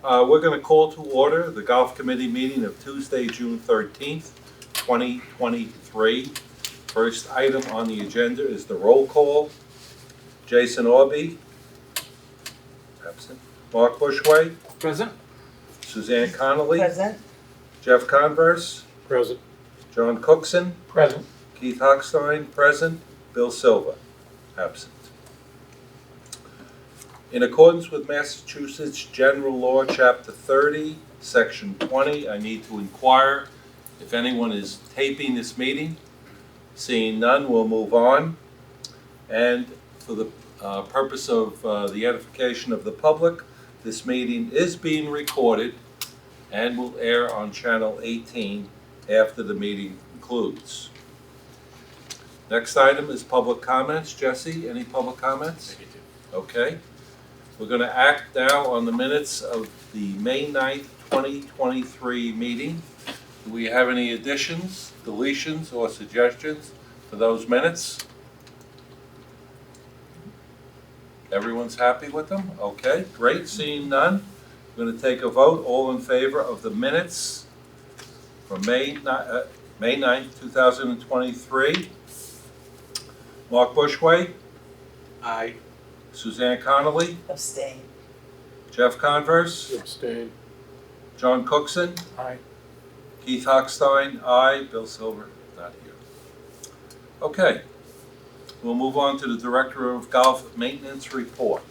We're going to call to order the Golf Committee meeting of Tuesday, June 13th, 2023. First item on the agenda is the roll call. Jason Orby, absent. Mark Bushway, Present. Suzanne Connolly, Present. Jeff Converse, Present. John Cookson, Present. Keith Hochstein, present. Bill Silva, absent. In accordance with Massachusetts General Law, Chapter 30, Section 20, I need to inquire if anyone is taping this meeting. Seeing none, we'll move on. And for the purpose of the edification of the public, this meeting is being recorded and will air on Channel 18 after the meeting concludes. Next item is public comments. Jesse, any public comments? Okay. We're going to act now on the minutes of the May 9th, 2023 meeting. Do we have any additions, deletions, or suggestions for those minutes? Everyone's happy with them? Okay, great. Seeing none, we're going to take a vote. All in favor of the minutes from May 9th, 2023. Mark Bushway, Aye. Suzanne Connolly, Abstain. Jeff Converse, Abstain. John Cookson, Aye. Keith Hochstein, aye. Bill Silver, not here. Okay, we'll move on to the Director of Golf Maintenance report.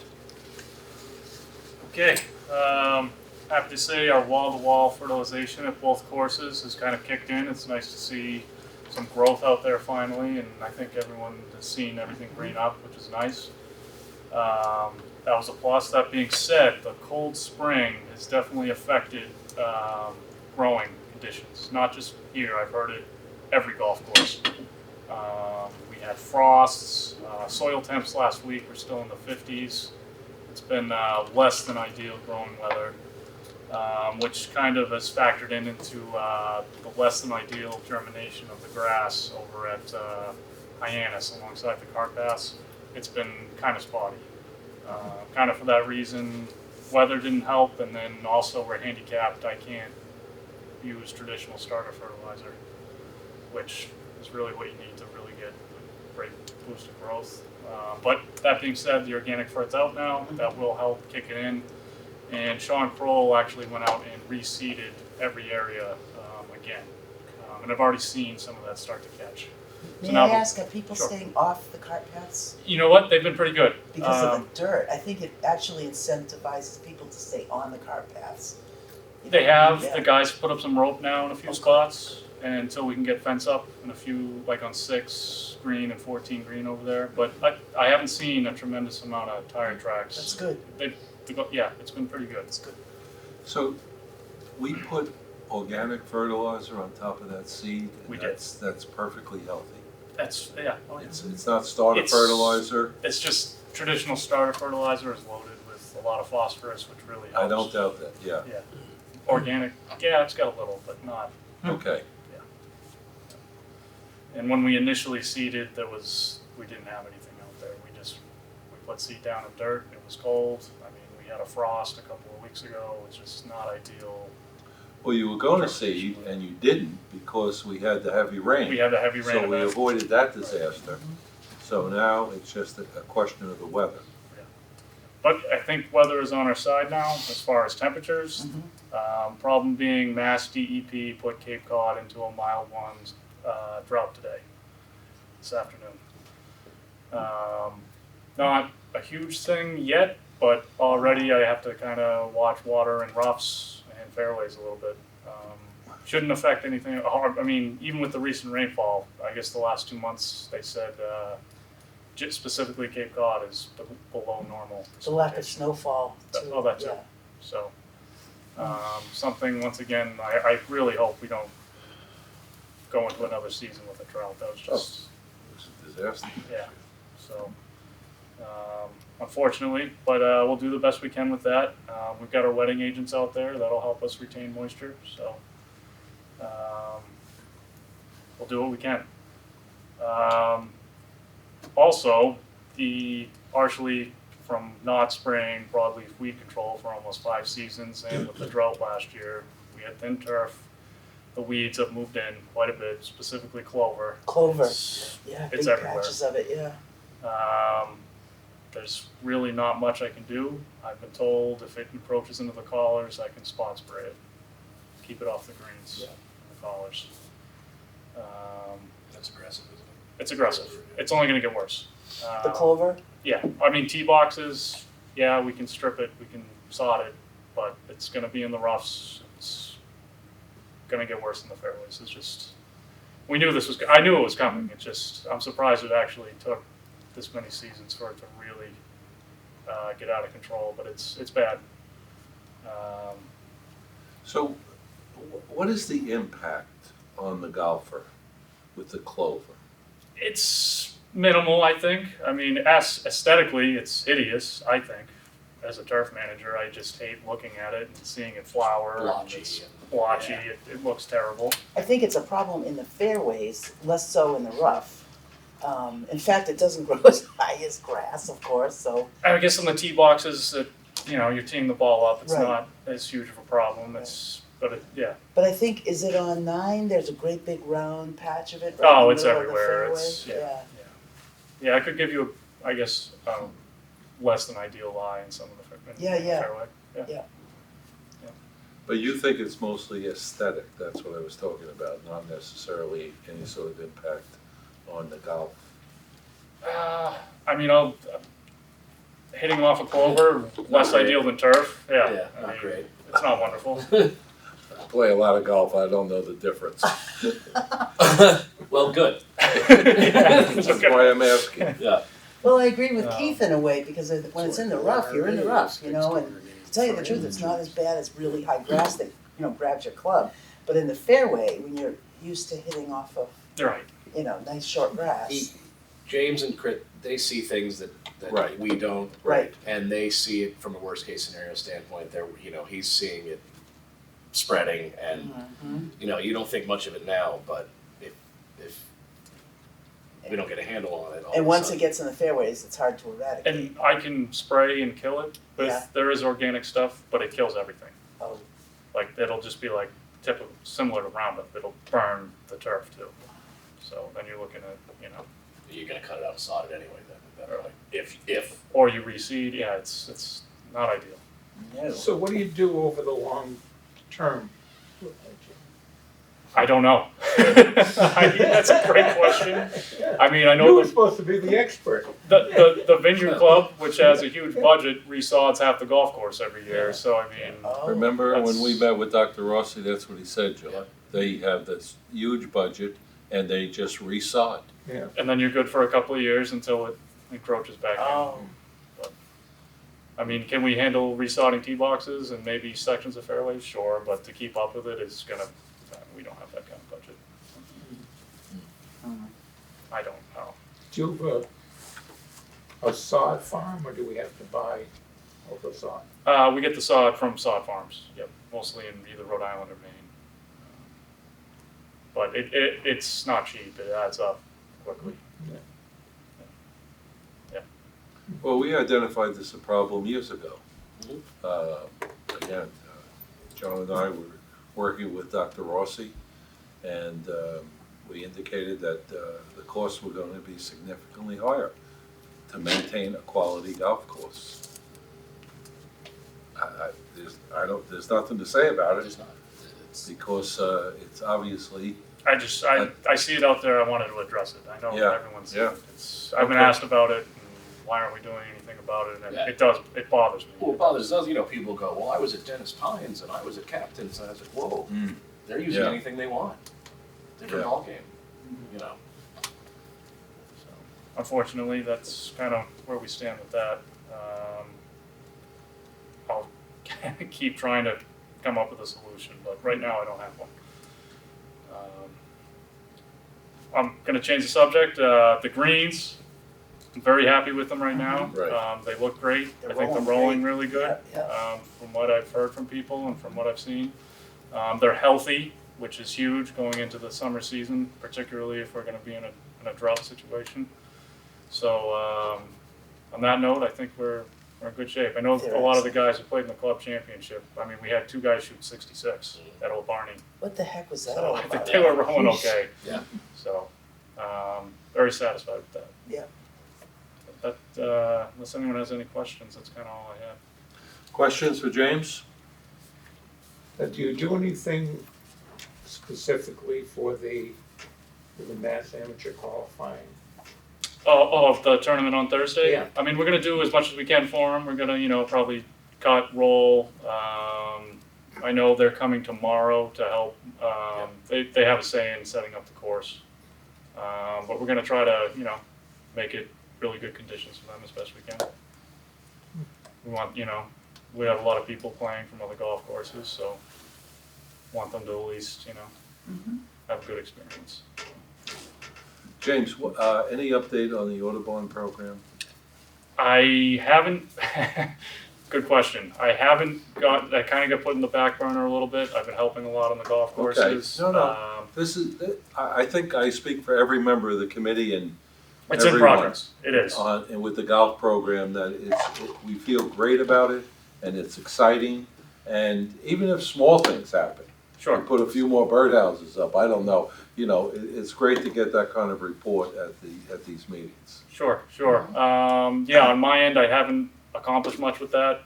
Okay, happy to say our wall-to-wall fertilization at both courses has kind of kicked in. It's nice to see some growth out there finally, and I think everyone has seen everything green up, which is nice. That was a plus. That being said, the cold spring has definitely affected growing conditions. Not just here, I've heard it every golf course. We had frosts, soil temps last week were still in the 50s. It's been less than ideal growing weather, which kind of has factored into the less than ideal germination of the grass over at Hyannis alongside the cart paths. It's been kind of spotty. Kind of for that reason, weather didn't help, and then also we're handicapped. I can't use traditional starter fertilizer, which is really what you need to really get a great boost of growth. But that being said, the organic fert's out now. That will help kick it in. And Sean Kroll actually went out and reseeded every area again. And I've already seen some of that start to catch. May So now, I ask, are people Sure. staying off the cart paths? You know what? They've been pretty good. Because of the dirt. I think it actually incentivizes people to stay on the cart paths. They have. Yeah. The guys put up some rope now in a few spots, and until we can get fence up in a few, like on 6 green and 14 green over there. But I haven't seen a tremendous amount of tire tracks. That's good. Yeah, it's been pretty good. That's good. So we put organic fertilizer on top of that seed, and We did. that's perfectly healthy. That's, yeah. Oh, yeah. It's not starter It's- fertilizer. It's just traditional starter fertilizer is loaded with a lot of phosphorus, which really helps. I don't doubt that, yeah. Yeah. Organic, yeah, it's got a little, but not. Okay, And when we initially seeded, we didn't have anything out there. We put seed down in dirt. It was cold. I mean, we had a frost a couple of weeks ago. It was just not ideal. well, you were going to seed, and you didn't because we had the heavy rain. We had the heavy rain. So we event. avoided that disaster. So now it's just a question of the weather. But I think weather is on our side now as far as temperatures. Problem being, Mass DEP put Cape Cod into a mild one drought today, this afternoon. Not a huge thing yet, but already I have to kind of watch water and roughs and fairways a little bit. Shouldn't affect anything hard. I mean, even with the recent rainfall, I guess the last 2 months they said specifically Cape Cod is below normal. The lack of snowfall too. Oh, that too. Yeah. So, something, once again, I really hope we don't go into another season with a drought. That was just, It's a disaster. yeah. So, unfortunately, but we'll do the best we can with that. We've got our wetting agents out there that'll help us retain moisture. So, we'll do what we can. Also, the partially from not spraying broadleaf weed control for almost 5 seasons, and with the drought last year, we had thin turf. The weeds have moved in quite a bit, specifically clover. Clover, It's, yeah, it's big everywhere. patches of it, yeah. There's really not much I can do. I've been told if it encroaches into the collars, I can spot spray it. Keep it off the greens Yeah. and the collars. That's aggressive, isn't it? It's aggressive. It's only going to get worse. The clover, Yeah, I mean, tee boxes, yeah, we can strip it, we can sod it, but it's going to be in the roughs. It's going to get worse in the fairways. It's just, we knew this was, I knew it was coming. It's just, I'm surprised it actually took this many seasons for it to really get out of control, but it's bad. So, what is the impact on the golfer with the clover? It's minimal, I think. I mean, aesthetically, it's hideous, I think. As a turf manager, I just hate looking at it and seeing it flower. Blotchy It's and- blotchy. yeah. It looks terrible. I think it's a problem in the fairways, less so in the rough. In fact, it doesn't grow as high as grass, of course, so, I guess on the tee boxes, that you're teeing the ball up. It's Right. not as huge of a problem. Yeah. but I think, is it on 9? There's a great big round patch of it right Oh, in the it's middle of the everywhere. fairway. It's yeah. I could give you, I guess, less than ideal lie in some of the Yeah, yeah. fairway. But you think it's mostly aesthetic, that's what I was talking about, not necessarily any sort of impact on the golf. I mean, hitting off a clover, less great. ideal than turf. Yeah, Yeah, I not mean, great. It's not wonderful. I play a lot of golf, I don't know the difference. Well, good. That's why I'm asking. Yeah. Well, I agree with No. Keith in a way, because when it's in the rough, you're in the rough, and to tell you the truth, it's not as bad as really high grass that, grabs your club. But in the fairway, when you're used to hitting off of, You're right. nice short grass. James and Crit, they see things that Right. we don't, Right. and they see it from a worst case scenario standpoint. They're, he's seeing it spreading, and Mhm. you don't think much of it now, but if we don't get a handle on it, all And of a once it sudden- gets in the fairways, it's hard to eradicate. And I can spray and kill it, but Yeah. there is organic stuff, but it kills everything. Oh, Like, it'll just be like similar to Roundup. It'll burn the turf too. So then you're looking at, you're gonna cut it out and sod it anyway. Then at that point. If or you reseed. Yeah, it's not ideal. no. So what do you do over the long term? I don't know. That's a great question. I mean, I You know were supposed to be the expert. the Vineyard Club, which has a huge budget, resods half the golf course every year. So I mean, Oh, Remember when we That's- met with Dr. Rossi, that's what he said, Joe. Yep. They have this huge budget and they just resod. Yeah. and then you're good for a couple of years until it encroaches back in. Oh, I mean, can we handle resodding tee boxes and maybe sections of fairways? Sure, but to keep up with it is we don't have that kind of budget. I don't know. Do you have a sod farm, or do we have to buy over sod? We get the sod from sod farms, yep, mostly in either Rhode Island or Maine. But it's not cheap, it adds up quickly. Well, we identified this a problem years ago. Mhm. Again, John and I were working with Dr. Rossi, and we indicated that the costs were going to be significantly higher to maintain a quality golf course. There's nothing to say about it there's not, it's, because it's obviously, I see it out there, I wanted to address it, I know Yeah, everyone's, yeah. I've been Okay. asked about it, and why aren't we doing anything about it, and Yeah. it bothers me. well, it bothers us. People go, well, I was at Dennis Pines and I was at Captain's, and I was like, whoa, they're using Yeah. anything they want. Different Yeah. ballgame, So, unfortunately, that's kind of where we stand with that. I'll keep trying to come up with a solution, but right now I don't have one. I'm going to change the subject. The greens, I'm very happy with them right now. Right. They look great. They're I think they're rolling rolling really good. Yeah, From what I've heard from people and from what I've seen. They're healthy, which is huge going into the summer season, particularly if we're going to be in a drought situation. So on that note, I think we're in good shape. I know They're a lot of the guys who played in the club championship. I mean, we had 2 guys shoot 66 at Old Barney. What the heck was that So all I think about? they were rolling okay. Yeah. So, very satisfied with that. Yeah. But unless anyone has any questions, that's kind of all I have. Questions for James? Do you do anything specifically for the Mass Amateur qualifying? Oh, the tournament on Thursday? Yeah. I mean, we're gonna do as much as we can for them. We're gonna, probably cut, roll. I know they're coming tomorrow to help. They have a say in setting up the course. But we're gonna try to, make it really good conditions for them as best we can. We want, we have a lot of people playing from other golf courses, so want them to at least, Mhm. have a good experience. James, any update on the Audubon program? I haven't, good question. I kind of got put in the back burner a little bit. I've been helping a lot on the golf courses. No. This is, I think I speak for every member of the committee and It's in everyone progress. It is. and with the golf program, that we feel great about it, and it's exciting, and even if small things happen, we Sure. put a few more birdhouses up, I don't know, it's great to get that kind of report at these meetings. Sure. Yeah, on my end, I haven't accomplished much with that.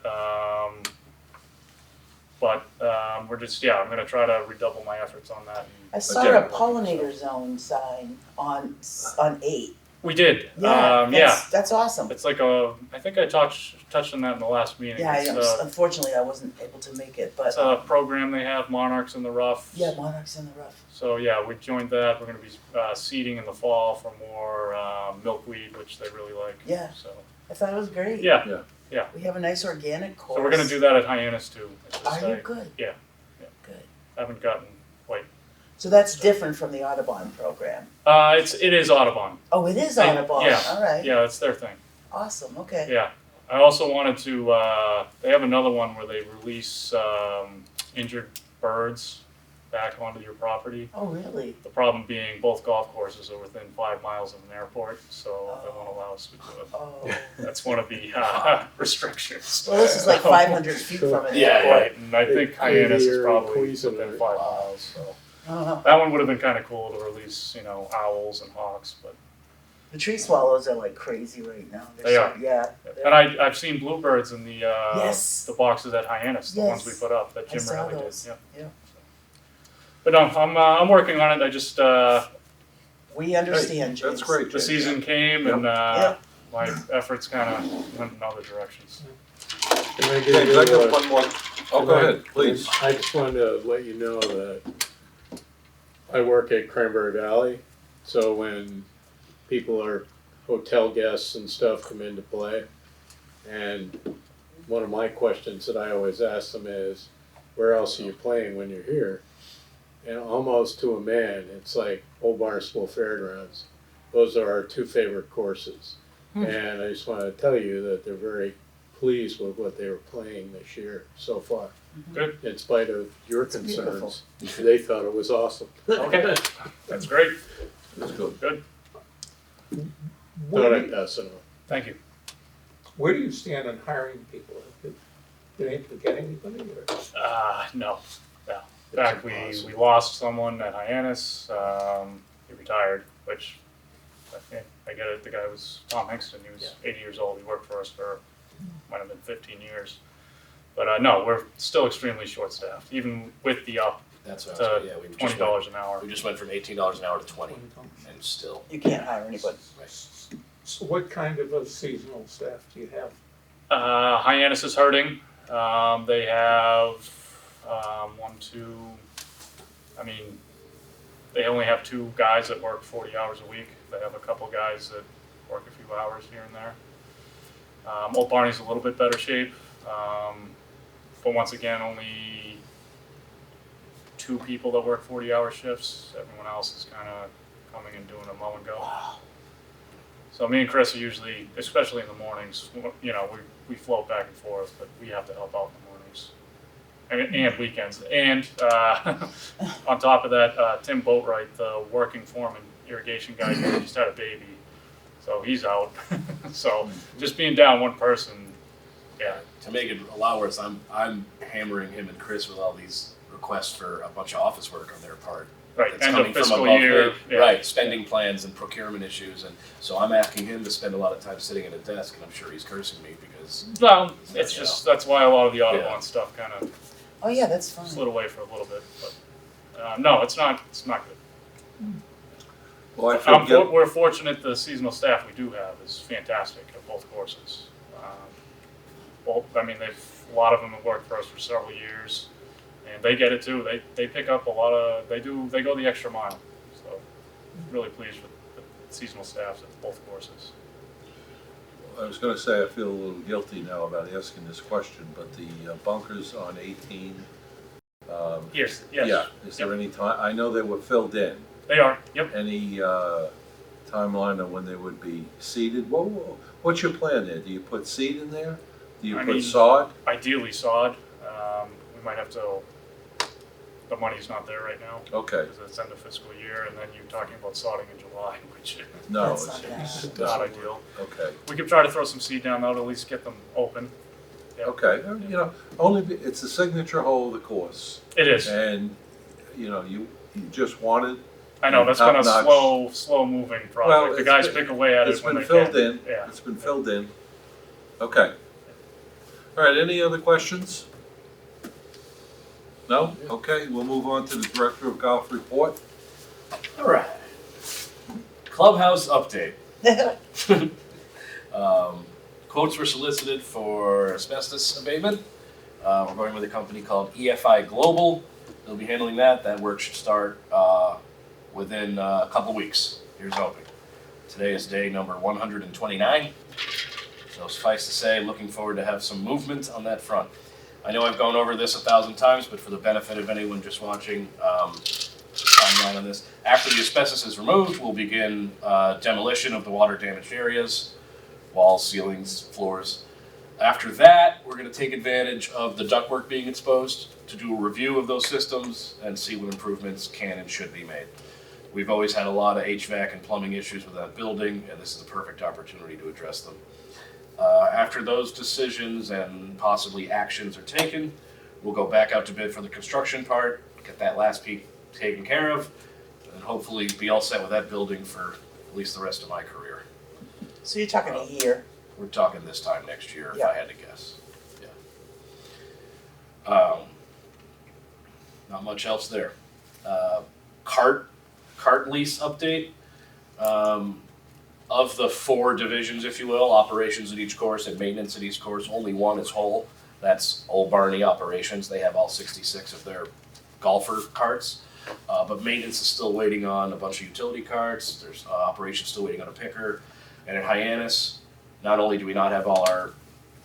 But we're just, I'm going to try to redouble my efforts on that. I saw Again. a pollinator zone sign on 8. We did. Yeah, that's awesome. It's like I think I touched on that in the last meeting. Yeah, It's, unfortunately I wasn't able to make it, but it's a program they have, Monarchs in the Rough. yeah, monarchs in the rough. So yeah, we joined that. We're going to be seeding in the fall for more milkweed, which they really like. Yeah. So I thought it was great. yeah. We have a nice organic course. So we're going to do that at Hyannis too. It's just Are you good? Yeah. Good. haven't gotten quite. So that's different from the Audubon program. It is Audubon. Oh, it is They- Audubon. yeah. All right. Yeah, it's their thing. Awesome. Okay. Yeah. I also wanted to. They have another one where they release injured birds back onto your property. Oh, really? The problem being both golf courses are within 5 miles of an airport, so they won't allow us to do it. Oh. That's one of the restrictions. Well, this is like 500 feet from an Yeah, airport. right. And I think Hyannis is probably Poison within or- 5 miles. So Oh. that one would have been kind of cool to release, owls and hawks. But The tree swallows are like crazy right now. They're They so, are. Yeah. and I've seen bluebirds in the Yes. the boxes at Hyannis, the ones we Yes. put up that I Jim saw Riley those. did. Yeah. Yeah. But no, I'm working on it. I just We understand, James. That's great, the James. season came and Yep. my efforts kind of went in other directions. Can I give James, you I got a- one more. Oh, go ahead, please. I just wanted to let you know that I work at Cranberry Valley, so when people are hotel guests and stuff come into play, and one of my questions that I always ask them is, where else are you playing when you're here? And almost to a man, it's like Old Barnstable Fairgrounds. Those are our 2 favorite courses. And I just want to tell you that they're very pleased with what they were playing this year so far. Good. In spite of your It's beautiful. concerns, they thought it was awesome. Okay, that's great. That's good. Good. Where Thought do I'd you- pass it on. Thank you. Where do you stand on hiring people? Did anybody get anybody or? No. In fact, we lost someone at Hyannis. He retired, which I get it. The guy was Tom Hingston. He was 80 years old. He worked for us for might have been 15 years. But no, we're still extremely short-staffed, even with the up That's what I to was, yeah, we just went, $20 an hour. we just went from $18 an hour to 20, and still. You can't hire anybody. So what kind of a seasonal staff do you have? Hyannis is hurting. They have they only have 2 guys that work 40 hours a week. They have a couple guys that work a few hours here and there. Old Barney's a little bit better shape, but once again, only 2 people that work 40-hour shifts. Everyone else is kind of coming and doing a mow and go. So me and Chris are usually, especially in the mornings, we float back and forth, but we have to help out in the mornings. And weekends. And on top of that, Tim Boatwright, the working foreman, irrigation guy, he just had a baby. so he's out. So just being down one person, yeah. To make it a lot worse, I'm hammering him and Chris with all these requests for a bunch of office work on their part. Right, That's end coming of from fiscal above year. me. Yeah. Right, spending plans and procurement issues, and so I'm asking him to spend a lot of time sitting at a desk, and I'm sure he's cursing me because Well, it's just, that's why a lot of the Audubon Yeah. stuff kind of Oh, yeah, that's fine. slid away for a little bit, but, no, it's not good. Well, I feel guilty. We're fortunate the seasonal staff we do have is fantastic at both courses. Well, I mean, a lot of them have worked for us for several years, and they get it too. They pick up a lot of, they go the extra mile. So, really pleased with the seasonal staffs at both courses. I was gonna say, I feel a little guilty now about asking this question, but the bunkers on 18, Yes. yeah, is there any time, I know they were filled in. They are. Yep. Any timeline on when they would be seeded? What's your plan there? Do you put seed in there? Do you I put mean, sod? Ideally sod. We might have to. The money's not there right now Okay, because it's end of fiscal year, and then you're talking about sodding in July, which is no, That's not gonna it's, happen. not ideal. okay, We could try to throw some seed down though to at least get them open. Yep. okay. You know, it's the signature hole of the course, It is. and you just wanted. I know that's been a top-notch. slow moving project. Well, The it's guys been- pick away at It's it when been they filled can. in. Yeah. It's been filled in. Okay. All right, any other questions? No? Okay, we'll move on to the Director of Golf report. all right. Clubhouse update. Quotes were solicited for asbestos abatement. We're going with a company called EFI Global. They'll be handling that. That work should start within a couple weeks. Here's hoping. Today is day number 129. So suffice to say, looking forward to have some movement on that front. I know I've gone over this 1,000 times, but for the benefit of anyone just watching, timeline on this. After the asbestos is removed, we'll begin demolition of the water damaged areas, walls, ceilings, floors. After that, we're going to take advantage of the ductwork being exposed to do a review of those systems and see what improvements can and should be made. We've always had a lot of HVAC and plumbing issues with that building, and this is the perfect opportunity to address them. After those decisions and possibly actions are taken, we'll go back out to bid for the construction part, get that last piece taken care of, and hopefully be all set with that building for at least the rest of my career. So you're talking a year. We're talking this time next year, if Yeah. I had to guess. Yeah. Not much else there. Cart lease update. Of the 4 divisions, if you will, operations at each course and maintenance at each course, only one is whole. That's Old Barney Operations. They have all 66 of their golfer carts. But maintenance is still waiting on a bunch of utility carts. There's operations still waiting on a picker. And at Hyannis, not only do we not have all our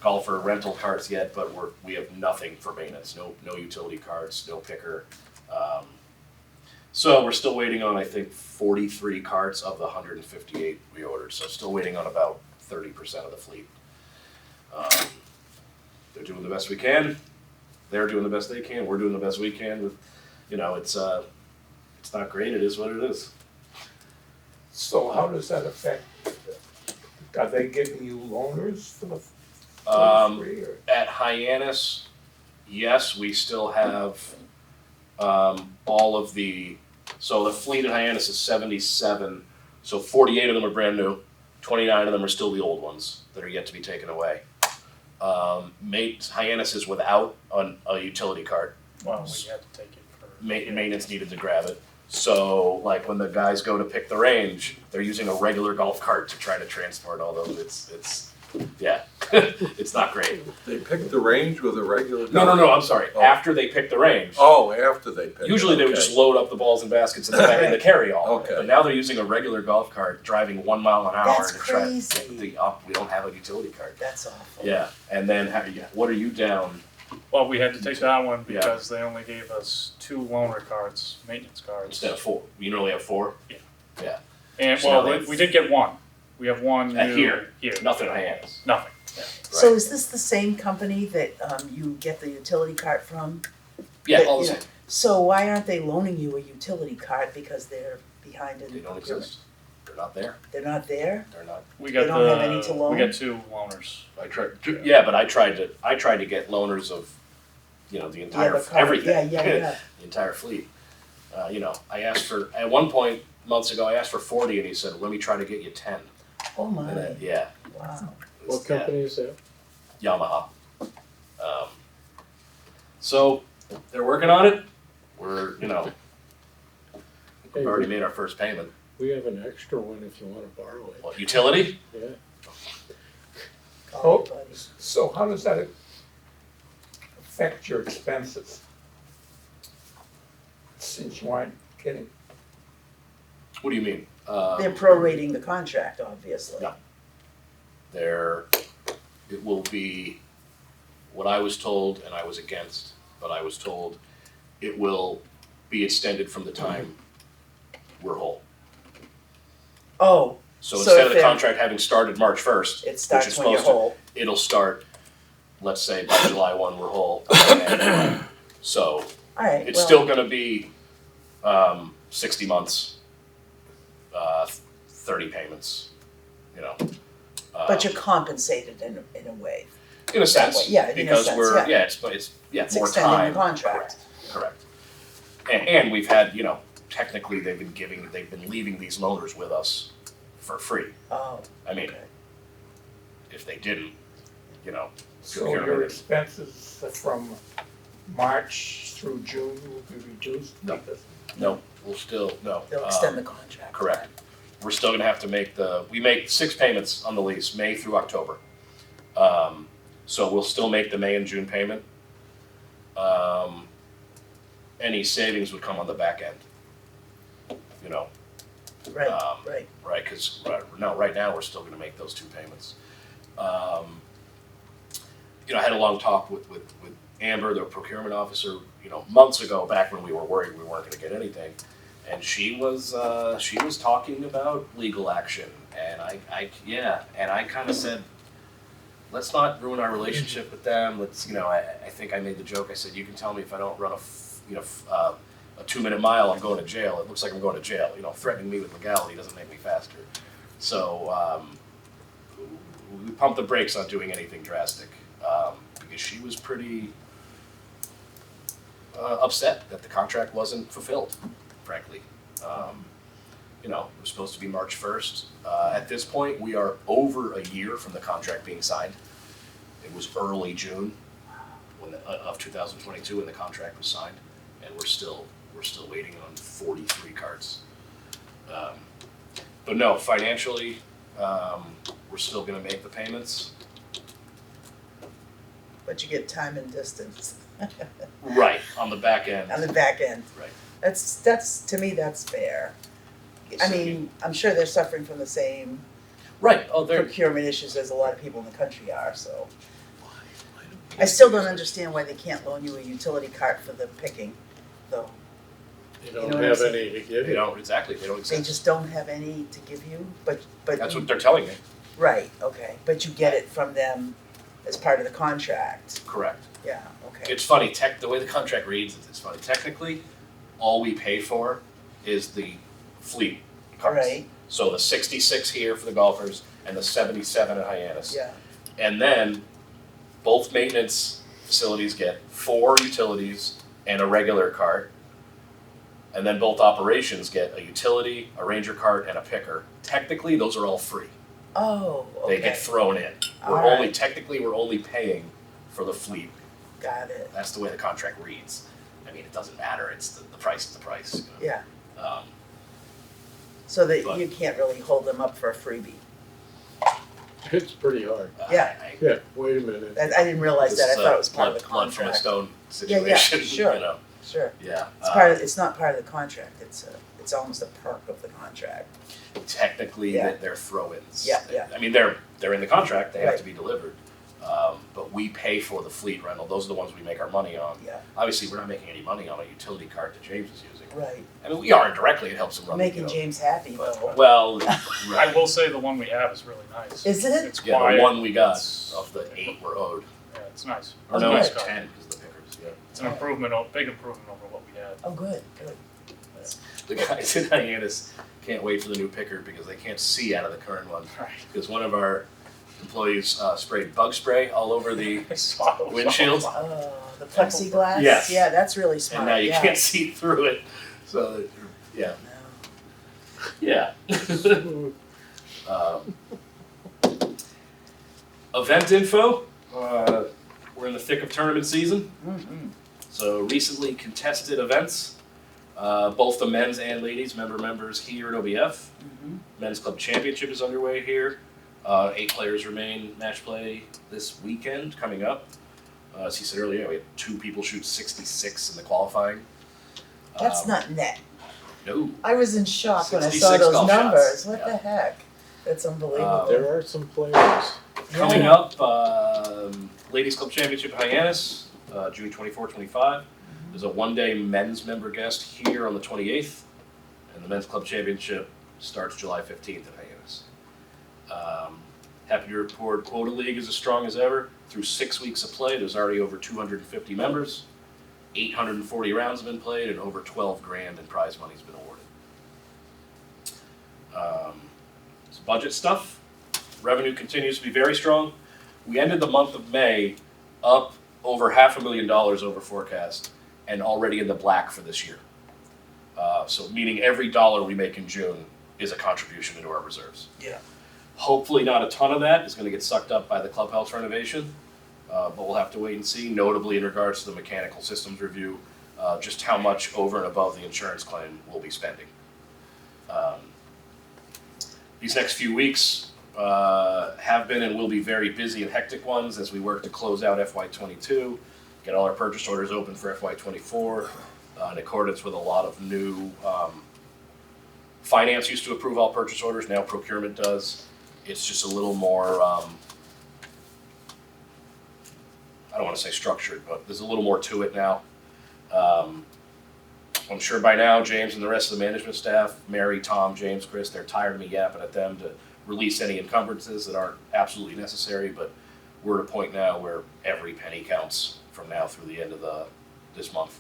golfer rental carts yet, but we have nothing for maintenance. No utility carts, no picker. So we're still waiting on, I think, 43 carts of the 158 we ordered. So still waiting on about 30% of the fleet. They're doing the best we can. They're doing the best they can. We're doing the best we can. With, it's not great. It is what it is. So how does that affect, are they giving you loaners for the free or? At Hyannis, yes, we still have all of so the fleet at Hyannis is 77, so 48 of them are brand new, 29 of them are still the old ones that are yet to be taken away. Hyannis is without a utility cart. Well, we had to take it for Maintenance needed to grab it. So, like when the guys go to pick the range, they're using a regular golf cart to try to transport all those. It's it's not great. They picked the range with a regular. No, I'm sorry. Oh. After they pick the range. Oh, after they picked. Usually they would Okay. just load up the balls and baskets in the carry-all. Okay. But now they're using a regular golf cart, driving 1 mile an hour That's to try to crazy. pick the up. We don't have a utility cart. That's awful. Yeah, and then what are you down? Well, we had to take that one Yeah. because they only gave us 2 loaner cards, maintenance cards. Instead of 4. You normally have 4? And So well, now they- we did get 1. We have 1 At new here. Here. Nothing in hands. Nothing. So is this the same company that you get the utility cart from? Yeah, That, all the you know, same. So why aren't they loaning you a utility cart because they're behind in They don't procurement? exist. They're not there. They're not there? They're not. We They got don't have any to loan? we got 2 loaners. I tried. Yeah, but I tried to get loaners of, the Yeah, entire the car, everything. yeah. The entire fleet. I asked for at one point months ago. I asked for 40, and he said, "Let me try to get you 10." Oh my, And then, yeah, wow. What company is that? Yamaha. So they're working on it. We're Hey, we've already made our first payment. we have an extra one if you wanna borrow it. Well, utility? Yeah. Oh, Golly, buddy. so how does that affect your expenses? Since you aren't getting, What do you mean? They're prorating the contract, obviously. Yeah. It will be what I was told, and I was against, but I was told it will be extended from the time we're whole. Oh, So So instead if of the they're- contract having started March 1st, it starts is when you're supposed to- whole. it'll start, let's say by July 1, we're whole. And so Alright, it's well, still gonna be 60 months, 30 payments, but you're compensated in a way. in a sense, Yeah, in a because sense, we're, yeah. it's more It's time. extending the contract. Correct. And we've had, technically they've been leaving these loaners with us for free. Oh, I mean, okay. if they didn't, so your expenses from March through June will be reduced? No. because- no, we'll still, no. They'll extend the contract. Correct. We're still gonna have to we make 6 payments on the lease, May through October. So we'll still make the May and June payment. Any savings would come on the back end. Right, Um, right. Right, because right now, we're still gonna make those 2 payments. I had a long talk with Amber, the procurement officer, months ago, back when we were worried we weren't gonna get anything. And she was talking about legal action, and I kind of said, let's not ruin our relationship with them. Let's, I think I made the joke. I said, you can tell me if I don't run a 2-minute mile, I'm going to jail. It looks like I'm going to jail. Threatening me with legality doesn't make me faster. So we pumped the brakes on doing anything drastic because she was pretty upset that the contract wasn't fulfilled, frankly. It was supposed to be March 1st. At this point, we are over a year from the contract being signed. It was early June of 2022 when the contract was signed, and we're still waiting on 43 carts. But no, financially, we're still going to make the payments. But you get time and distance Right on the back end. on the back end. Right. That's, to me, that's fair. I mean, I'm sure they're suffering from the same Right. Oh, they're procurement issues as a lot of people in the country are, so. I still don't understand why they can't loan you a utility cart for the picking, though. They know don't what I'm have saying? any to give They you. don't exactly. They don't They exist. just don't have any to give you, but. That's what they're telling me. Right, okay, but you get it from them as part of the contract, Correct. yeah, okay. It's funny. The way the contract reads, it's funny. Technically, all we pay for is the fleet carts. Right, So the 66 here for the golfers and the 77 at Hyannis. yeah, And then both maintenance facilities get 4 utilities and a regular cart. And then both operations get a utility, a ranger cart, and a picker. Technically, those are all free. oh, okay. They get thrown in. All We're right. only paying for the fleet. Got it, That's the way the contract reads. I mean, it doesn't matter. It's the price is the price. yeah, Um, so that But- you can't really hold them up for a freebie. It's pretty hard. Yeah. Yeah, wait a minute. I didn't realize that, I thought it was part of the blood from a contract. stone Yeah, yeah, situation. sure. Sure, Yeah. it's not part of the contract, it's almost a perk of the contract. Technically, Yeah. they're throw-ins. Yeah, yeah. I mean, they're in the contract. They have Right. to be delivered. But we pay for the fleet rental. Those are the ones we make our money on. Yeah, Obviously, we're not making any money on a utility cart that James is using. right, I mean, we are indirectly. It helps him run. making James happy But, though. well, I right. will say the one we have is really nice. Is it? It's Yeah, quiet. the one we got It's- of the 8 we're owed. Yeah, it's nice. Or It's a no, nice it's car. 10 because of the pickers. Yeah. it's an improvement, big improvement over what we had. Oh, good, good. The guys in Hyannis can't wait for the new picker because they can't see out of the current one. Right. Because one of our employees sprayed bug spray all over the I saw those windshield, Oh, the plexiglass? Yes. Yeah, that's really smart, and now you yeah. can't see through it. So, yeah. No. Yeah. Event info. We're in the thick of tournament season. Mhm. So recently contested events, both the men's and ladies members here at OBF. Mhm. Men's Club Championship is underway here. 8 players remain match play this weekend coming up. As he said earlier, we had 2 people shoot 66 in the qualifying. That's not net. No. I was in shock when I saw 66 those golf numbers. shots. What Yeah. the heck? That's unbelievable. There are some players. Coming Yeah. up, Ladies Club Championship Hyannis, June 24, 25. There's a 1-day men's member guest here on the 28th. And the Men's Club Championship starts July 15th at Hyannis. Happy to report Quota League is as strong as ever. Through 6 weeks of play, there's already over 250 members. 840 rounds have been played and over 12 grand in prize money has been awarded. Some budget stuff. Revenue continues to be very strong. We ended the month of May up over $500,000 over forecast and already in the black for this year. So meaning every dollar we make in June is a contribution into our reserves. Yeah. Hopefully not a ton of that is going to get sucked up by the clubhouse renovation, but we'll have to wait and see, notably in regards to the mechanical systems review, just how much over and above the insurance claim we'll be spending. These next few weeks have been and will be very busy and hectic ones as we work to close out FY22, get all our purchase orders open for FY24, in accordance with a lot of new finance used to approve all purchase orders, now procurement does. It's just a little more, I don't want to say structured, but there's a little more to it now. I'm sure by now James and the rest of the management staff, Mary, Tom, James, Chris, they're tired of me yapping at them to release any encumbrances that aren't absolutely necessary, but we're at a point now where every penny counts from now through the end of this month.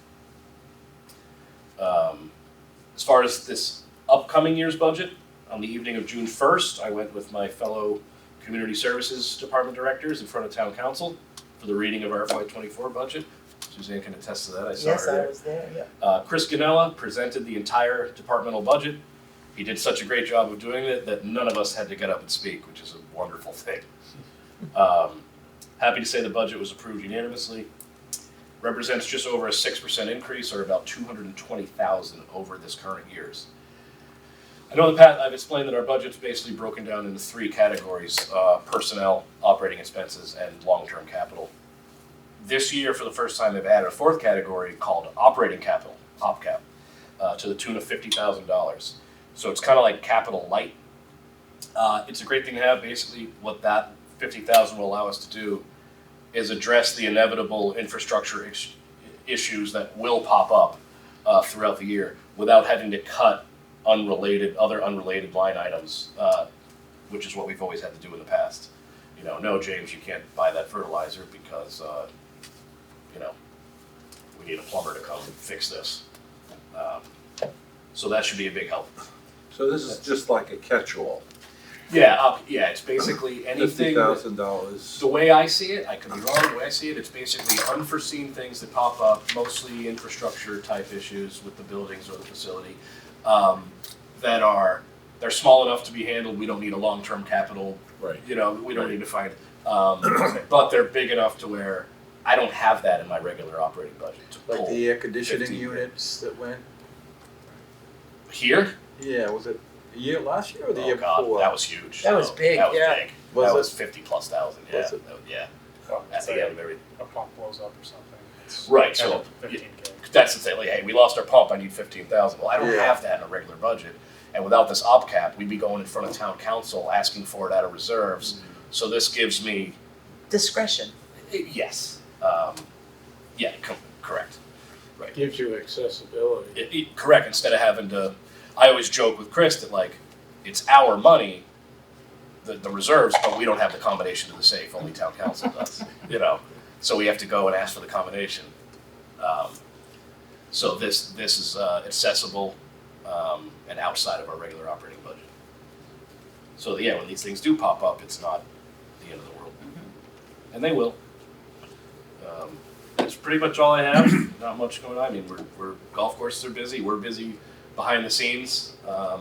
As far as this upcoming year's budget, on the evening of June 1st, I went with my fellow Community Services Department directors in front of Town Council for the reading of our FY24 budget. Suzanne can attest to that, I saw Yes, her I there. was there, yeah. Chris Ganella presented the entire departmental budget. He did such a great job of doing it that none of us had to get up and speak, which is a wonderful thing. Happy to say the budget was approved unanimously. Represents just over a 6% increase, or about $220,000 over this current year's. I know in the past I've explained that our budget's basically broken down into 3 categories: personnel, operating expenses, and long-term capital. This year, for the first time, they've added a 4th category called operating capital, OpCap, to the tune of $50,000. So it's kind of like capital light. It's a great thing to have. Basically, what that $50,000 will allow us to do is address the inevitable infrastructure issues that will pop up throughout the year without having to cut other unrelated line items, which is what we've always had to do in the past. You know, no, James, you can't buy that fertilizer because, we need a plumber to come fix this. So that should be a big help. So this is just like a catch-all, Yeah, it's basically anything. $50,000. The way I see it, I could be wrong, the way I see it, it's basically unforeseen things that pop up, mostly infrastructure type issues with the buildings or the facility, they're small enough to be handled, we don't need a long-term capital, Right. we don't need to find, but they're big enough to where I don't have that in my regular operating budget to Like pull. the air conditioning 15. units that went, Here? yeah, was it last year or the Oh year God, before? that was huge. That was big, That was yeah. big. Was That it? was 50,000+, yeah. Was it? Yeah, Well, at the say end of everything. a pump blows up or something. It's Right, kind so of 15K. that's the thing, like, hey, we lost our pump, I need 15,000. Well, I don't Yeah. have that in a regular budget. And without this OpCap, we'd be going in front of town council asking for it out of reserves. So this gives me, Discretion. yes, correct. Right. Gives you accessibility. Correct, instead of having to, I always joke with Chris that like, it's our money, the reserves, but we don't have the combination to the safe, only town council does, So we have to go and ask for the combination. So this is accessible and outside of our regular operating budget. So yeah, when these things do pop up, it's not the end of the world, and they will. That's pretty much all I have. Not much going on. I mean, we're golf courses are busy. We're busy behind the scenes. I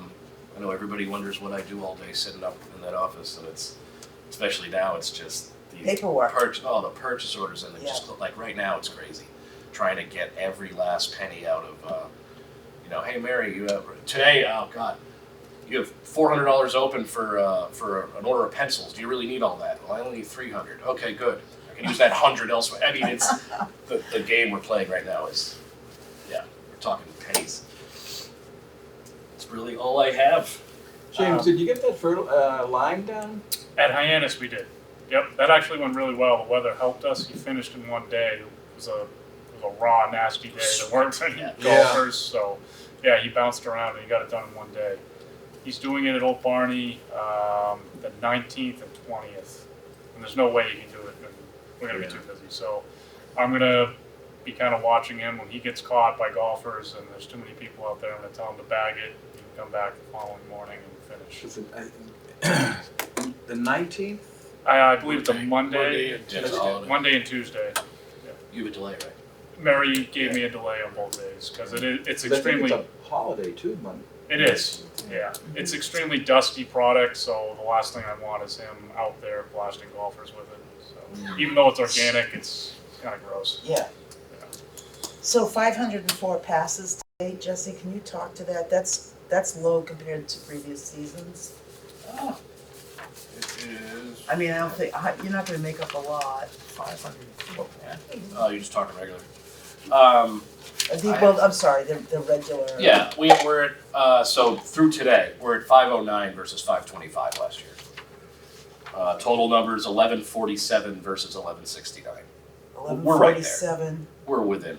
know everybody wonders what I do all day sitting up in that office, and it's especially now. It's just the Paperwork. the purchase orders, and just like right now, it's crazy. Trying to get every last penny out of, hey Mary, you have today. Oh God, you have $400 open for an order of pencils. Do you really need all that? Well, I only need 300. Okay, good. I can use that 100 elsewhere. I mean, it's the game we're playing right now is, we're talking pennies. That's really all I have. James, did you get that line down? At Hyannis we did. Yep, that actually went really well. The weather helped us. He finished in one day. It was a raw, nasty day. There weren't any golfers, so yeah, he bounced around and he got it done in one day. He's doing it at Old Barney the 19th and 20th, and there's no way he can do it. We're gonna be too busy, so I'm gonna be kind of watching him when he gets caught by golfers and there's too many people out there. I'm gonna tell him to bag it. He can come back the following morning and finish. Is it, the 19th? I believe it's a Monday Monday and and Tuesday. Tuesday. Monday and Tuesday. You have a delay, right? Mary gave me a delay on both days because it's I think extremely. it's a holiday too, Monday. It is, yeah. It's extremely dusty product, so the last thing I want is him out there blasting golfers with it. So even though it's organic, it's kind of gross. Yeah. So 504 passes today, Jesse, can you talk to that? That's low compared to previous seasons. It is. I mean, I don't think, you're not gonna make up a lot. 504, man. You're just talking regular. Well, I'm sorry, the regular. Yeah, we're at, so through today, we're at 509 versus 525 last year. Total numbers 1147 versus 1169. We're right there. 1147. We're within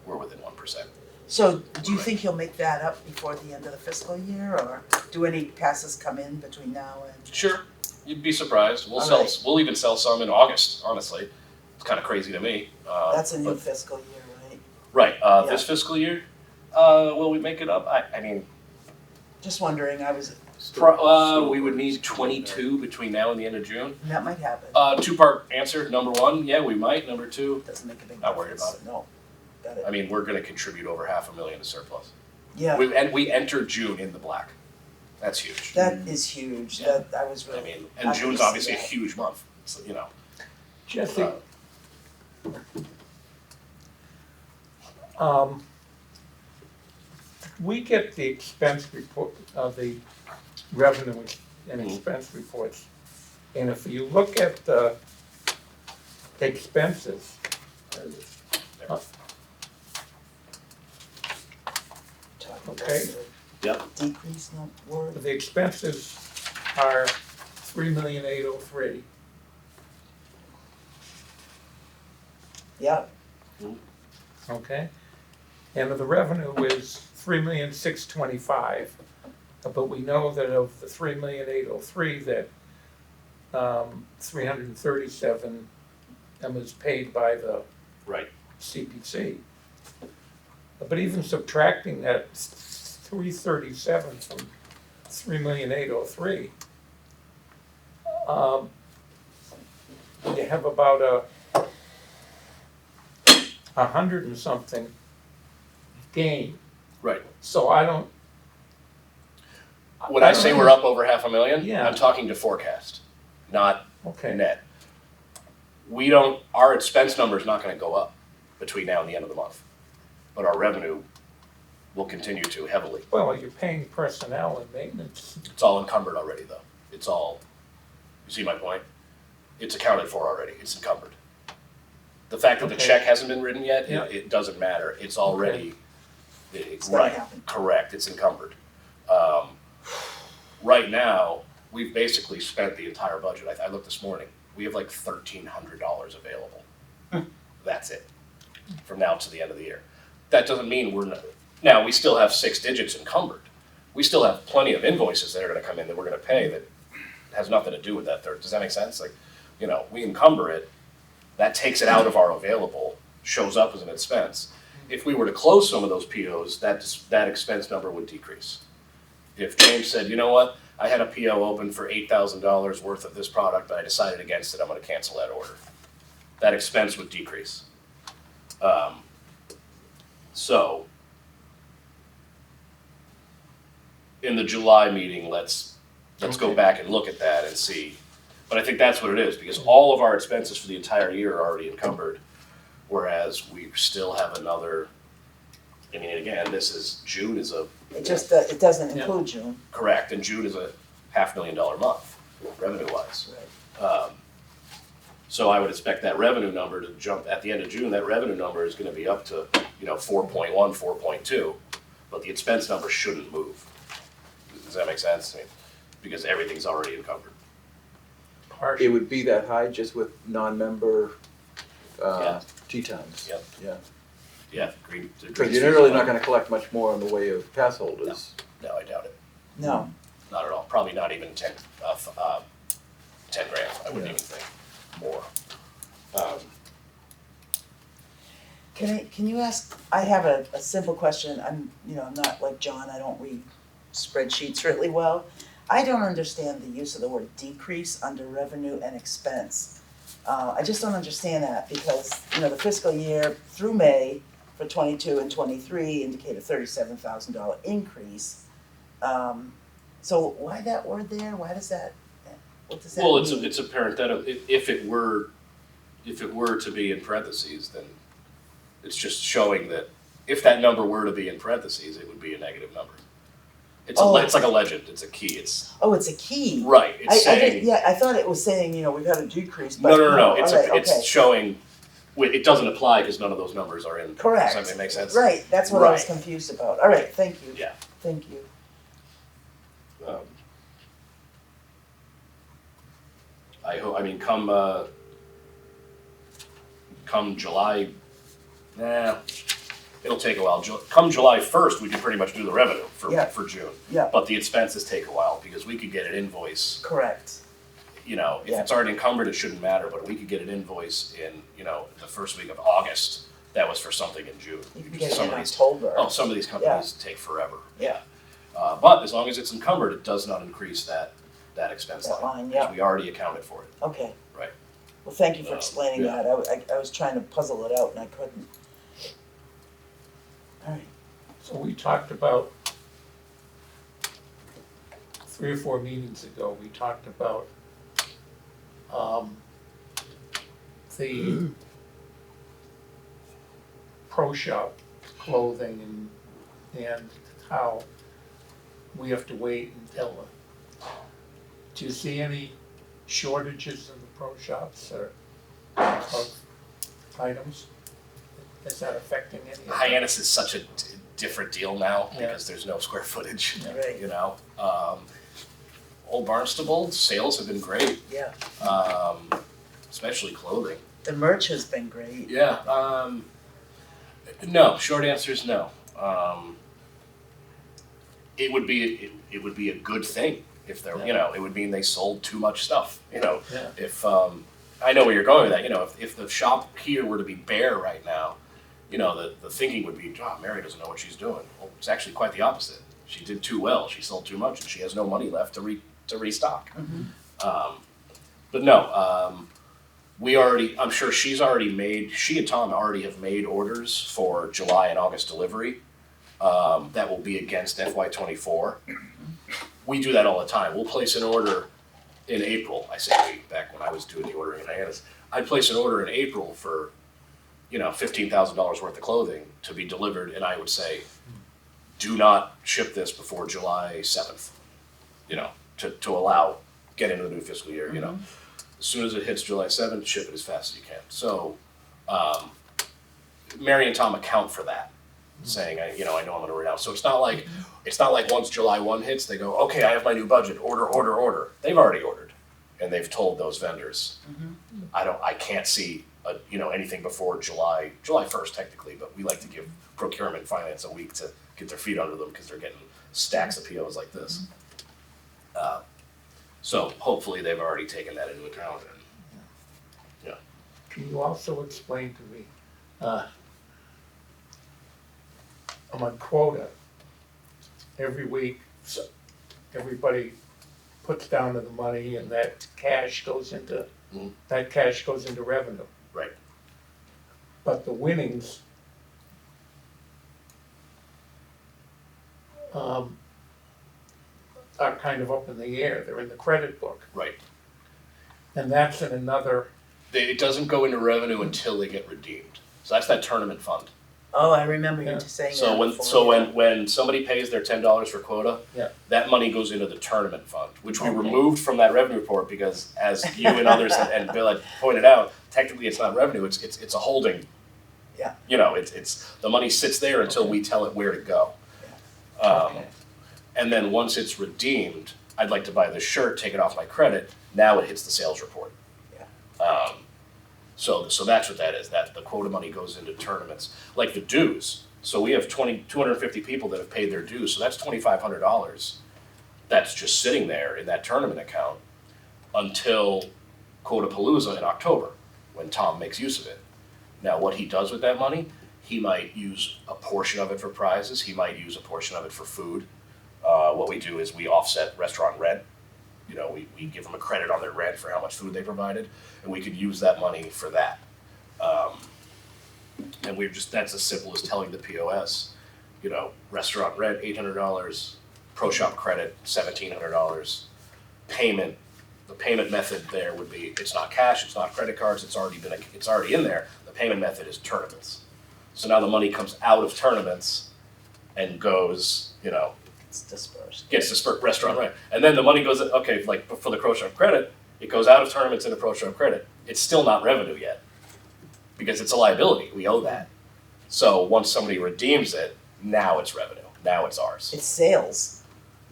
1%. So do you think he'll make that up before the end of the fiscal year, or do any passes come in between now and? Sure, you'd be surprised. We'll All sell. right. We'll even sell some in August. Honestly, it's kind of crazy to me. That's a new but- fiscal year, right? Right. Yeah. This fiscal year, will we make it up? I mean, Just wondering, we would need 22 between now and the end of June. that might happen. Two-part answer. Number one, yeah, we might. Number two, Doesn't make a big difference. Not worried about it. No, got it. I mean, we're going to contribute over $500,000 to surplus. Yeah, We enter June in the black. That's huge. that is huge. Yeah. That, I was I really. mean, and happy June's to see obviously a that. huge month. So, Jesse, we get the expense report, the revenue and expense reports. And if you look at the expenses, Talking Okay. about Yep. the Decrease, no word. the expenses are 3,803,000. Yeah, Okay? And the revenue is 3,625,000. But we know that of the 3,803,000, that 337 was paid by the Right. CPC. But even subtracting that 337 from 3,803,000, you have about a hundred and something gain. Right. So I don't. When I say we're up over $500,000, Yeah. I'm talking to forecast, not Okay. net. Our expense number is not going to go up between now and the end of the month, but our revenue will continue to heavily. Well, you're paying personnel and maintenance. It's all encumbered already, though. It's all, you see my point? It's accounted for already. It's encumbered. The fact that the Okay. check hasn't been written yet, Yeah. it doesn't matter. It's already, it's gonna right, happen. correct, it's encumbered. Right now, we've basically spent the entire budget. I looked this morning, we have like $1,300 available. That's it, from now to the end of the year. That doesn't mean we're not, now, we still have 6 digits encumbered. We still have plenty of invoices that are gonna come in that we're gonna pay that has nothing to do with that third. Does that make sense? Like, we encumber it, that takes it out of our available, shows up as an expense. if we were to close some of those POs, that expense number would decrease. If James said, you know what, I had a PO open for $8,000 worth of this product, but I decided against it, I'm gonna cancel that order. That expense would decrease. So, in the July meeting, let's go back and look at that and see. But I think that's what it is, because all of our expenses for the entire year are already encumbered, whereas we still have another, I mean, again, June is a, It just, it doesn't include June. correct, and June is a $500,000 month, revenue-wise. So I would expect that revenue number to jump, at the end of June, that revenue number is gonna be up to, 4.1, 4.2, but the expense number shouldn't move. Does that make sense? I mean, because everything's already encumbered. It would be that high just with non-member Yeah. tea times. Yep. Yeah. Yeah. Because you're really not gonna collect much more in the way of pass holders. No, I doubt it. No. Not at all. Probably not even 10 grand. I wouldn't even think more. Can you ask, I have a simple question, I'm not like John, I don't read spreadsheets really well. I don't understand the use of the word decrease under revenue and expense. I just don't understand that because, the fiscal year through May for 22 and 23 indicate a $37,000 increase. So why that word there? Why does that, what does that mean? Well, it's a parenthetical. If it were to be in parentheses, then it's just showing that if that number were to be in parentheses, it would be a negative number. It's like a legend. It's a key. It's Oh, it's a key. right. It's saying I thought it was saying, we've had a decrease, but. no. It's all right, it's showing. It doesn't apply because none of those numbers are in. Correct. Does that make sense? Right, that's what I was Right. confused about. All right, thank you. Yeah. Thank you. I hope. I mean, come July. It'll take a while. Come July 1st, we can pretty much do the revenue Yeah. for June. Yeah. But the expenses take a while because we could get an invoice. Correct. If Yeah. it's already encumbered, it shouldn't matter. But we could get an invoice in the first week of August. That was for something in June. You can get it Some in of these- October. Oh, some of these companies take forever. Yeah. But as long as it's encumbered, it does not increase that expense That line. line, Because yeah. we already accounted for it. Okay. Right. Well, thank you for explaining yeah. that. I was trying to puzzle it out and I couldn't. All right. So we talked about, 3 or 4 meetings ago, we talked about the pro shop clothing and how we have to wait until, do you see any shortages in the pro shops or of items? Is that affecting any of that? Hyannis is such a different deal now Yeah. because there's no square footage. Right. Old Barnstable sales have been great, Yeah. especially clothing. The merch has been great. Yeah. No. Short answer is no. It would be a good thing if there. It would mean they sold too much stuff. Yeah. If I know where you're going with that. If the shop here were to be bare right now, the thinking would be, oh, Mary doesn't know what she's doing. Well, it's actually quite the opposite. She did too well. She sold too much, and she has no money left to restock. Mm-hmm. But no, I'm sure she and Tom already have made orders for July and August delivery. That will be against FY24. We do that all the time. We'll place an order in April. I say we, back when I was doing the ordering in Hyannis. I'd place an order in April for, $15,000 worth of clothing to be delivered, and I would say, do not ship this before July 7th, to allow, get into the new fiscal year, As soon as it hits July 7th, ship it as fast as you can. So, Mary and Tom account for that, saying, I know I'm gonna run out. So it's not like once July 1 hits, they go, okay, I have my new budget, order. They've already ordered, and they've told those vendors, I can't see, anything before July 1st technically, but we like to give procurement finance a week to get their feet under them because they're getting stacks of POs like this. So hopefully they've already taken that into account. Can you also explain to me, I'm on quota. Every week, everybody puts down the money and that cash goes into, Mhm. revenue. Right. But the winnings, are kind of up in the air, they're in the credit book. Right. And that's in another, It doesn't go into revenue until they get redeemed. So that's that tournament fund. Oh, I remember you Yeah. just saying So that when before. so when somebody pays their $10 for quota, Yeah. that money goes into the tournament fund, which we Okay. removed from that revenue report because, as you and others and Bill had pointed out, technically it's not revenue. It's a holding. Yeah. You know, it's the money sits there until we tell it where to go. Okay. And then once it's redeemed, I'd like to buy this shirt, take it off my credit. Now it hits the sales report. Yeah. So that's what that is. That the quota money goes into tournaments, like the dues. So we have 250 people that have paid their dues. So that's $2,500. That's just sitting there in that tournament account until Quotapalooza in October, when Tom makes use of it. Now, what he does with that money, he might use a portion of it for prizes. He might use a portion of it for food. What we do is we offset restaurant rent. You know, we give them a credit on their rent for how much food they provided, and we could use that money for that. And that's as simple as telling the POS, you know, restaurant rent, $800, pro shop credit, $1,700. Payment, the payment method there would be, it's not cash, it's not credit cards, it's already in there. The payment method is tournaments. So now the money comes out of tournaments and goes, you know, It's dispersed. gets dispersed restaurant rent. And then the money goes, okay, like for the Pro Shop credit, it goes out of tournaments into Pro Shop credit. It's still not revenue yet because it's a liability. We owe that. So once somebody redeems it, now it's revenue. Now it's ours. It's sales.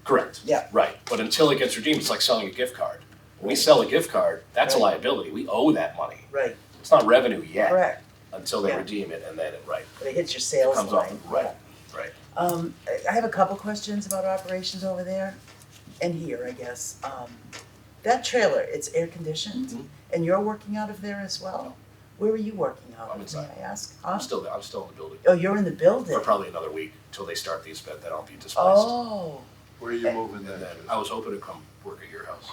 Correct. Yeah. Right. But until it gets redeemed, it's like selling a gift card. When we sell a gift card, that's a Right. liability. We owe that money. Right. It's not revenue yet Correct. until they Yeah. redeem it, and then right. But it hits your It sales comes off. line. Right. Yeah. Right. I have a couple questions about operations over there and here, I guess. That trailer, it's air conditioned, Mhm. and you're working out of there as well? Where are you working out I'm of, inside. may I ask? I'm still there. I'm still in the building Oh, you're in the building? for probably another week until they start these, but then I'll be displaced. Oh, Where are you moving And then? then I was hoping to come work at your house.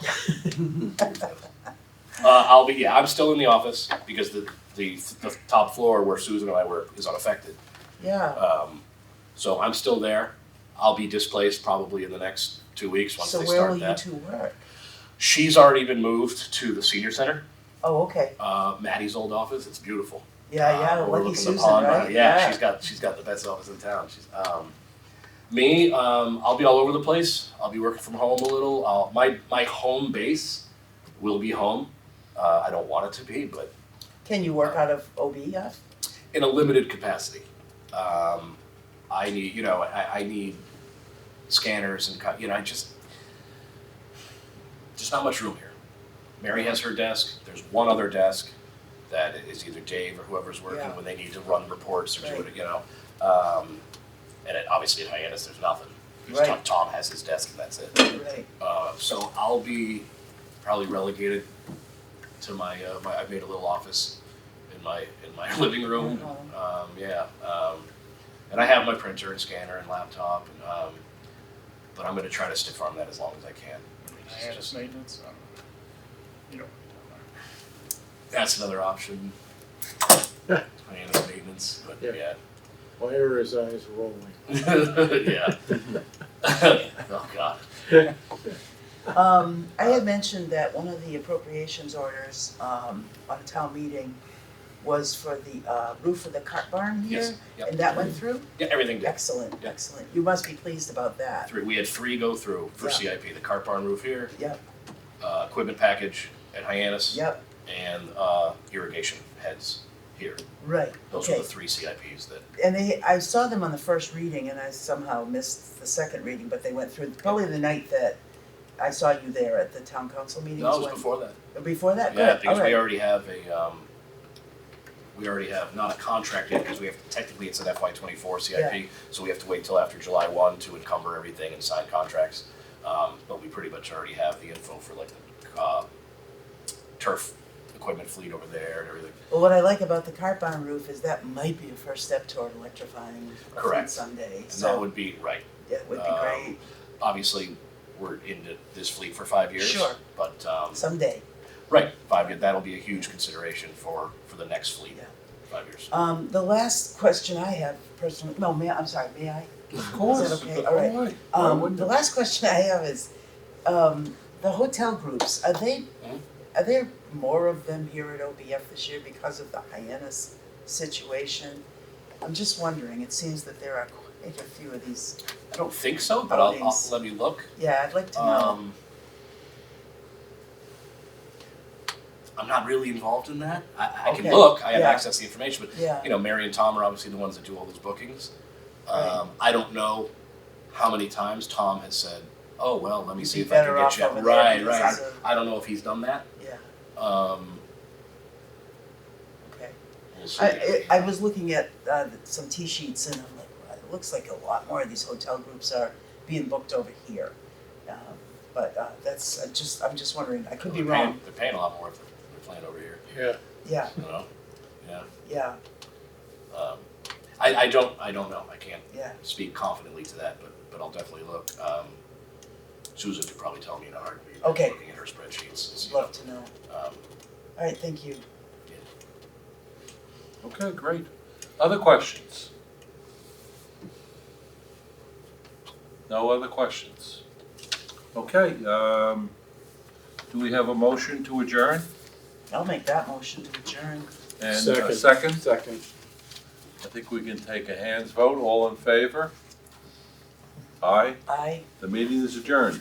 I'm still in the office because the top floor where Susan and I work is unaffected. yeah. So I'm still there. I'll be displaced probably in the next 2 weeks once So they where will start you that. two work? She's already been moved to the senior center, Oh, okay. Maddie's old office. It's beautiful. Yeah, Lucky overlooking the Susan, pond. right? Yeah, she's got the best office in town. Me, I'll be all over the place. I'll be working from home a little. My home base will be home. I don't want it to be, but Can you work out of OB yet? in a limited capacity. I need, I need scanners and, there's not much room here. Mary has her desk. There's one other desk that is either Dave or whoever's working Yeah. when they need to run reports or do Right. it, and obviously at Hyannis, there's nothing. Right. Tom has his desk and that's it. Right. So I'll be probably relegated to my I've made a little office in my living room. And I have my printer and scanner and laptop, and but I'm going to try to stick farm that as long as I can. Hyannis maintenance, you know. That's another option. Hyannis maintenance, but yeah. Why are his eyes rolling? Yeah. Oh God. I had mentioned that one of the appropriations orders on town meeting was for the roof of the cart barn here, Yes. Yep. and that went through? Yeah, everything did. Excellent, Yeah. excellent. You must be pleased about that. We had 3 go through for Yeah. CIP: the cart barn roof here, Yep, equipment package at Hyannis, yep, and irrigation heads here. right, Those were okay. the 3 CIPs that. And I saw them on the first reading and I somehow missed the second reading, but they went through, probably the night that I saw you there at the town council meetings. No, it was when- before that. Before that, Yeah, good, because all we right. already have not a contract yet, because we have, technically it's an FY24 CIP, so we have to wait till after July 1 to encumber everything and sign contracts. But we pretty much already have the info for like the turf equipment fleet over there and everything. Well, what I like about the cart barn roof is that might be a first step toward electrifying a fleet Correct. someday, And that so, would be, right, yeah, it would be um, great, obviously, we're into this fleet for 5 years. Sure. But, someday. right, 5 years, that'll be a huge consideration for the next fleet, Yeah. 5 years. The last question I have personally, no, I'm sorry, may I? Of course. Is that okay? All right. Why wouldn't The it? last question I have is, the hotel groups, are there more of them here at OBF this year because of the Hyannis situation? I'm just wondering, it seems that there are quite a few of these, I don't think so, but I'll Outings. let me look. yeah, I'd like to know. I'm not really involved in that. I can Okay, look, I have yeah. access to the information, but Yeah, you know, Mary and Tom are obviously the ones that do all those bookings. Right. I don't know how many times Tom has said, "Oh well, let me You'd see be if I can better get off you." over there Right, because right. it's a- I don't know if he's done that. yeah, Um, okay. we'll see. I was looking at some T-sheets and I'm like, wow, it looks like a lot more of these hotel groups are being booked over here. But that's, I'm just wondering, I could be wrong, They're paying a lot more if they're playing over here. Yeah, yeah, You know. Yeah. yeah, I don't know. I can't yeah, speak confidently to that, but I'll definitely look. Susan could probably tell me in a heartbeat. Okay. Looking at her spreadsheets. You love to know. know, Alright, thank you. Okay, great. Other questions? No other questions? Okay, do we have a motion to adjourn? I'll make that motion to adjourn. And a Second. second? Second. I think we can take a hands vote. All in favor? Aye. Aye. The meeting is adjourned.